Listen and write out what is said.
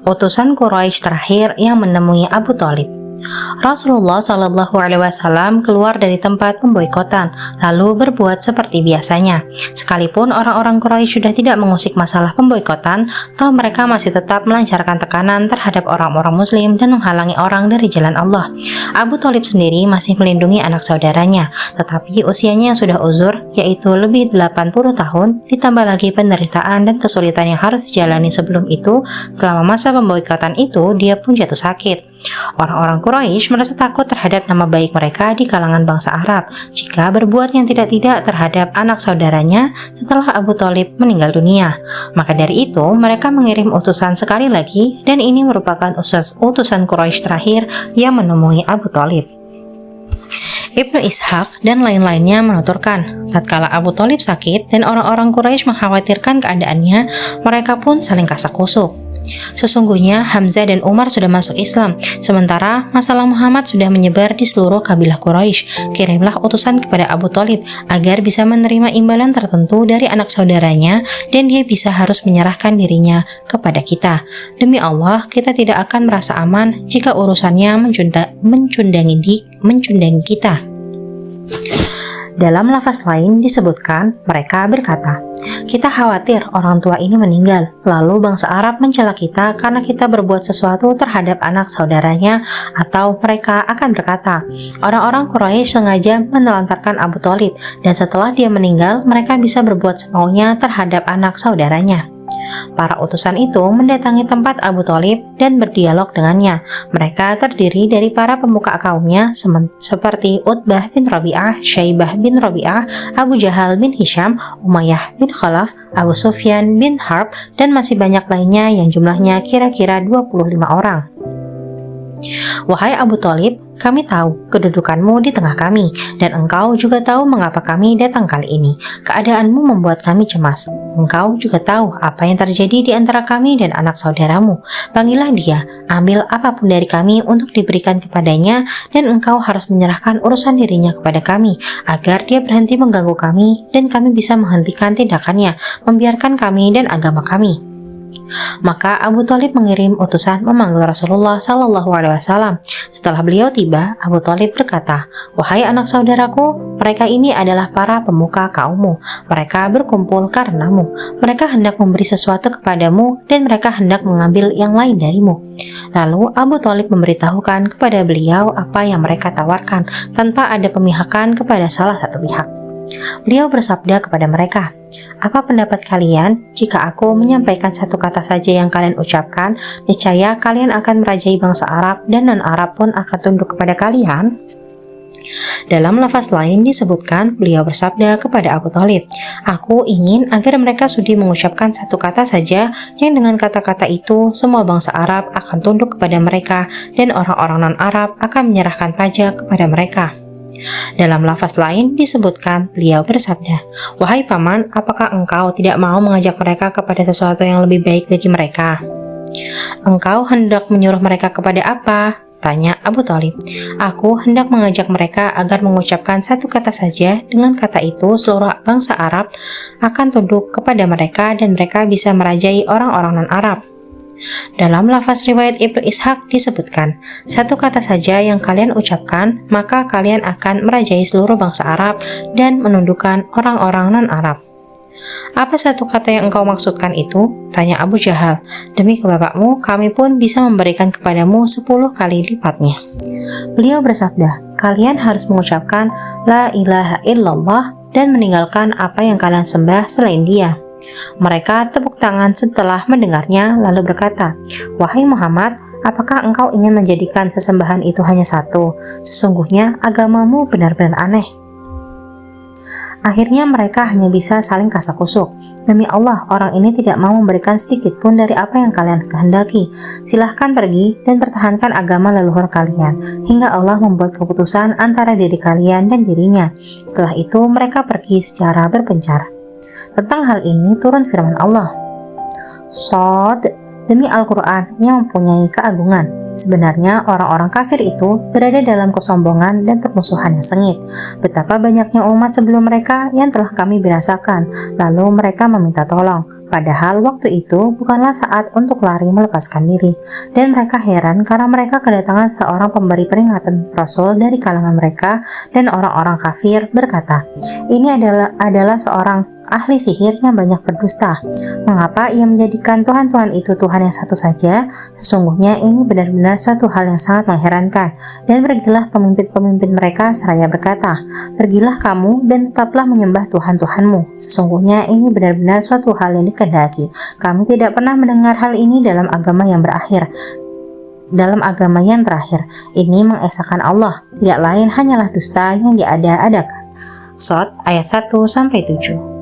Utusan Quraisy terakhir yang menemui Abu Thalib. Rasulullah Shallallahu Alaihi Wasallam keluar dari tempat pemboikotan, lalu berbuat seperti biasanya. Sekalipun orang-orang Quraisy sudah tidak mengusik masalah pemboikotan, toh mereka masih tetap melancarkan tekanan terhadap orang-orang Muslim dan menghalangi orang dari jalan Allah. Abu Thalib sendiri masih melindungi anak saudaranya, tetapi usianya sudah uzur, yaitu lebih 80 tahun, ditambah lagi penderitaan dan kesulitan yang harus dijalani sebelum itu. Selama masa pemboikotan itu, dia pun jatuh sakit. Orang-orang Quraisy merasa takut terhadap nama baik mereka di kalangan bangsa Arab jika berbuat yang tidak-tidak terhadap anak saudaranya setelah Abu Thalib meninggal dunia. Maka dari itu, mereka mengirim utusan sekali lagi, dan ini merupakan utusan Quraisy terakhir yang menemui Abu Thalib. Ibnu Ishaq dan lain-lainnya menuturkan, tatkala Abu Thalib sakit dan orang-orang Quraisy mengkhawatirkan keadaannya, mereka pun saling kasak-kusuk. Sesungguhnya Hamzah dan Umar sudah masuk Islam, sementara masalah Muhammad sudah menyebar di seluruh kabilah Quraisy. Kirimlah utusan kepada Abu Thalib agar bisa menerima imbalan tertentu dari anak saudaranya, dan dia bisa harus menyerahkan dirinya kepada kita. Demi Allah, kita tidak akan merasa aman jika urusannya mencundangi kita. Dalam lafaz lain disebutkan, mereka berkata, "Kita khawatir orang tua ini meninggal, lalu bangsa Arab mencela kita karena kita berbuat sesuatu terhadap anak saudaranya," atau mereka akan berkata, "Orang-orang Quraisy sengaja menelantarkan Abu Thalib, dan setelah dia meninggal, mereka bisa berbuat semaunya terhadap anak saudaranya." Para utusan itu mendatangi tempat Abu Thalib dan berdialog dengannya. Mereka terdiri dari para pemuka kaumnya seperti Utbah bin Rabi'ah, Syaibah bin Rabi'ah, Abu Jahal bin Hisham, Umayyah bin Khalaf, Abu Sufyan bin Harb, dan masih banyak lainnya yang jumlahnya kira-kira 25 orang. "Wahai Abu Thalib, kami tahu kedudukanmu di tengah kami, dan engkau juga tahu mengapa kami datang kali ini. Keadaanmu membuat kami cemas. Engkau juga tahu apa yang terjadi di antara kami dan anak saudaramu. Panggillah dia, ambil apapun dari kami untuk diberikan kepadanya, dan engkau harus menyerahkan urusan dirinya kepada kami, agar dia berhenti mengganggu kami, dan kami bisa menghentikan tindakannya, membiarkan kami dan agama kami." Maka Abu Thalib mengirim utusan memanggil Rasulullah Shallallahu Alaihi Wasallam. Setelah beliau tiba, Abu Thalib berkata, "Wahai anak saudaraku, mereka ini adalah para pemuka kaummu. Mereka berkumpul karenamu. Mereka hendak memberi sesuatu kepadamu, dan mereka hendak mengambil yang lain darimu." Lalu Abu Thalib memberitahukan kepada beliau apa yang mereka tawarkan, tanpa ada pemihakan kepada salah satu pihak. Beliau bersabda kepada mereka, "Apa pendapat kalian jika aku menyampaikan satu kata saja yang kalian ucapkan, niscaya kalian akan merajai bangsa Arab, dan non-Arab pun akan tunduk kepada kalian?" Dalam lafaz lain disebutkan, beliau bersabda kepada Abu Thalib, "Aku ingin agar mereka sudi mengucapkan satu kata saja, yang dengan kata-kata itu semua bangsa Arab akan tunduk kepada mereka, dan orang-orang non-Arab akan menyerahkan pajak kepada mereka." Dalam lafaz lain disebutkan, beliau bersabda, "Wahai paman, apakah engkau tidak mau mengajak mereka kepada sesuatu yang lebih baik bagi mereka?" "Engkau hendak menyuruh mereka kepada apa?" tanya Abu Thalib. "Aku hendak mengajak mereka agar mengucapkan satu kata saja, dengan kata itu seluruh bangsa Arab akan tunduk kepada mereka, dan mereka bisa merajai orang-orang non-Arab." Dalam lafaz riwayat Ibnu Ishaq disebutkan, "Satu kata saja yang kalian ucapkan, maka kalian akan merajai seluruh bangsa Arab dan menundukkan orang-orang non-Arab." "Apa satu kata yang engkau maksudkan itu?" tanya Abu Jahal. "Demi kebapakmu, kami pun bisa memberikan kepadamu 10 kali lipatnya." Beliau bersabda, "Kalian harus mengucapkan La ilaha illallah dan meninggalkan apa yang kalian sembah selain dia." Mereka tepuk tangan setelah mendengarnya, lalu berkata, "Wahai Muhammad, apakah engkau ingin menjadikan sesembahan itu hanya satu? Sesungguhnya agamamu benar-benar aneh." Akhirnya mereka hanya bisa saling kasak-kusuk. "Demi Allah, orang ini tidak mau memberikan sedikit pun dari apa yang kalian kehendaki. Silahkan pergi dan pertahankan agama leluhur kalian, hingga Allah membuat keputusan antara diri kalian dan dirinya." Setelah itu mereka pergi secara berpencar. Tentang hal ini turun firman Allah, "Shad, demi Al-Quran yang mempunyai keagungan. Sebenarnya orang-orang kafir itu berada dalam kesombongan dan permusuhan yang sengit. Betapa banyaknya umat sebelum mereka yang telah kami binasakan, lalu mereka meminta tolong. Padahal waktu itu bukanlah saat untuk lari melepaskan diri. Dan mereka heran karena mereka kedatangan seorang pemberi peringatan Rasul dari kalangan mereka, dan orang-orang kafir berkata, "Ini adalah seorang ahli sihir yang banyak berdusta. Mengapa ia menjadikan Tuhan-Tuhan itu Tuhan yang satu saja? Sesungguhnya ini benar-benar suatu hal yang sangat mengherankan." Dan pergilah pemimpin-pemimpin mereka seraya berkata, "Pergilah kamu dan tetaplah menyembah Tuhan-Tuhanmu. Sesungguhnya ini benar-benar suatu hal yang dikehendaki. Kami tidak pernah mendengar hal ini dalam agama yang terakhir. Ini mengesahkan Allah, tidak lain hanyalah dusta yang diada-adakan." Shot ayat 1-7.